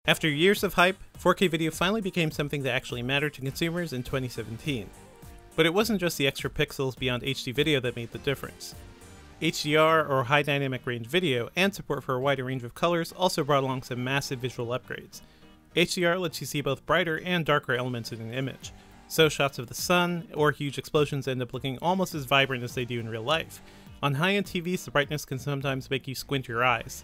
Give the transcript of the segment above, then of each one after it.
After years of hype, 4K video finally became something that actually mattered to consumers in 2017. But it wasn't just the extra pixels beyond HD video that made the difference. HDR, or high dynamic range video, and support for a wider range of colors also brought along some massive visual upgrades. HDR lets you see both brighter and darker elements in an image, so shots of the sun or huge explosions end up looking almost as vibrant as they do in real life. On high-end TVs, the brightness can sometimes make you squint your eyes.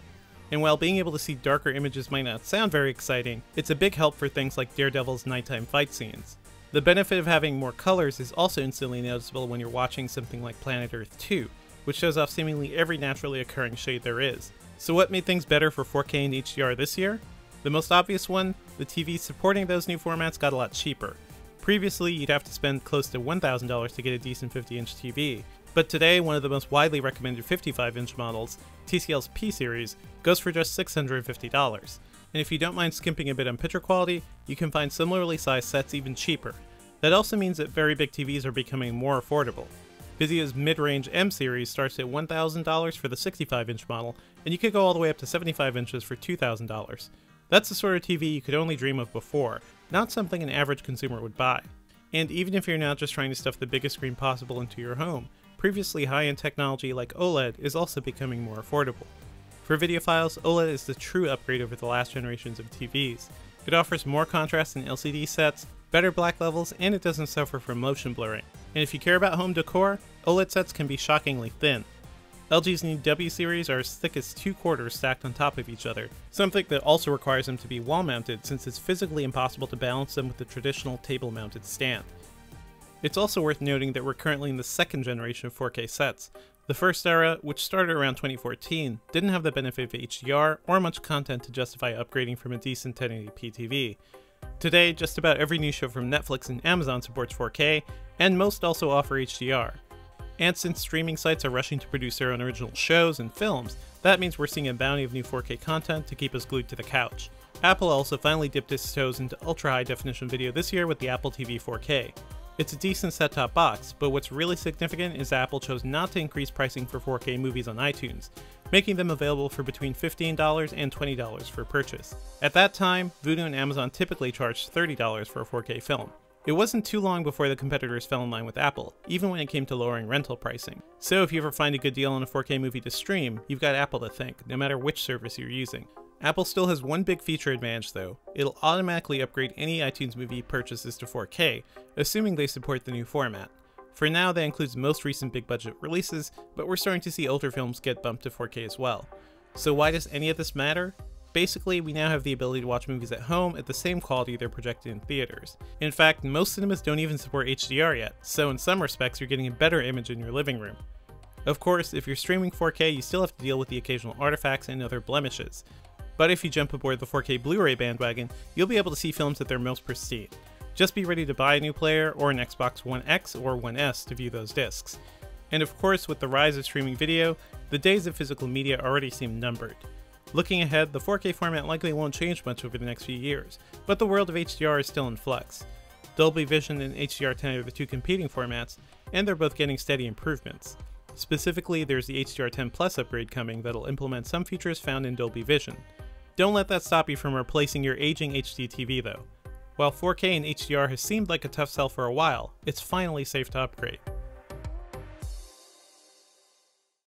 And while being able to see darker images might not sound very exciting, it's a big help for things like Daredevil's nighttime fight scenes. The benefit of having more colors is also instantly noticeable when you're watching something like Planet Earth 2, which shows off seemingly every naturally occurring shade there is. So what made things better for 4K and HDR this year? The most obvious one, the TVs supporting those new formats got a lot cheaper. Previously, you'd have to spend close to $1,000 to get a decent 50-inch TV, but today one of the most widely recommended 55-inch models, TCL's P-Series, goes for just $650. And if you don't mind skimping a bit on picture quality, you can find similarly sized sets even cheaper. That also means that very big TVs are becoming more affordable. Vizio's mid-range M-Series starts at $1,000 for the 65-inch model, and you could go all the way up to 75 inches for $2,000. That's the sort of TV you could only dream of before, not something an average consumer would buy. And even if you're not just trying to stuff the biggest screen possible into your home, previously high-end technology like OLED is also becoming more affordable. For videophiles, OLED is the true upgrade over the last generations of TVs. It offers more contrast than LCD sets, better black levels, and it doesn't suffer from motion blurring. And if you care about home decor, OLED sets can be shockingly thin. LG's new W series are as thick as 2 quarters stacked on top of each other, something that also requires them to be wall-mounted since it's physically impossible to balance them with the traditional table-mounted stand. It's also worth noting that we're currently in the second generation of 4K sets. The first era, which started around 2014, didn't have the benefit of HDR or much content to justify upgrading from a decent 1080p TV. Today, just about every new show from Netflix and Amazon supports 4K, and most also offer HDR. And since streaming sites are rushing to produce their own original shows and films, that means we're seeing a bounty of new 4K content to keep us glued to the couch. Apple also finally dipped its toes into ultra-high definition video this year with the Apple TV 4K. It's a decent set-top box, but what's really significant is that Apple chose not to increase pricing for 4K movies on iTunes, making them available for between $15 and $20 for purchase. At that time, Vudu and Amazon typically charged $30 for a 4K film. It wasn't too long before the competitors fell in line with Apple, even when it came to lowering rental pricing. So if you ever find a good deal on a 4K movie to stream, you've got Apple to thank, no matter which service you're using. Apple still has one big feature advantage though. It'll automatically upgrade any iTunes movie purchases to 4K, assuming they support the new format. For now, that includes most recent big budget releases, but we're starting to see older films get bumped to 4K as well. So why does any of this matter? Basically, we now have the ability to watch movies at home at the same quality they're projected in theaters. In fact, most cinemas don't even support HDR yet, so in some respects you're getting a better image in your living room. Of course, if you're streaming 4K, you still have to deal with the occasional artifacts and other blemishes. But if you jump aboard the 4K Blu-ray bandwagon, you'll be able to see films at their most pristine. Just be ready to buy a new player or an Xbox One X or One S to view those discs. And of course, with the rise of streaming video, the days of physical media already seem numbered. Looking ahead, the 4K format likely won't change much over the next few years, but the world of HDR is still in flux. Dolby Vision and HDR10 are the two competing formats, and they're both getting steady improvements. Specifically, there's the HDR10 Plus upgrade coming that'll implement some features found in Dolby Vision. Don't let that stop you from replacing your aging HD TV though. While 4K and HDR has seemed like a tough sell for a while, it's finally safe to upgrade.